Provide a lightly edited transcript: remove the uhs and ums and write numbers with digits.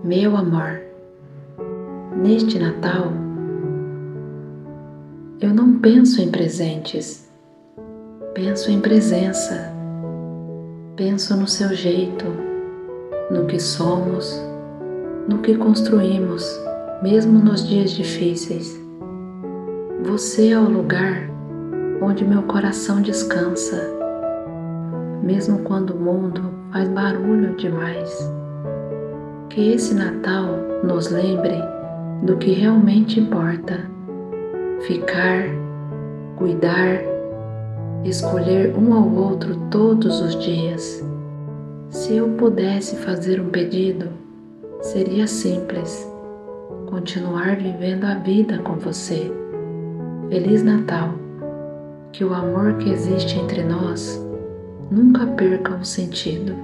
Meu amor, neste Natal, eu não penso em presentes, penso em presença, penso no seu jeito, no que somos, no que construímos, mesmo nos dias difíceis. Você é o lugar onde meu coração descansa, mesmo quando o mundo faz barulho demais. Que esse Natal nos lembre do que realmente importa: ficar, cuidar, escolher um ao outro todos os dias. Se eu pudesse fazer um pedido, seria simples: continuar vivendo a vida com você. Feliz Natal! Que o amor que existe entre nós nunca perca o sentido.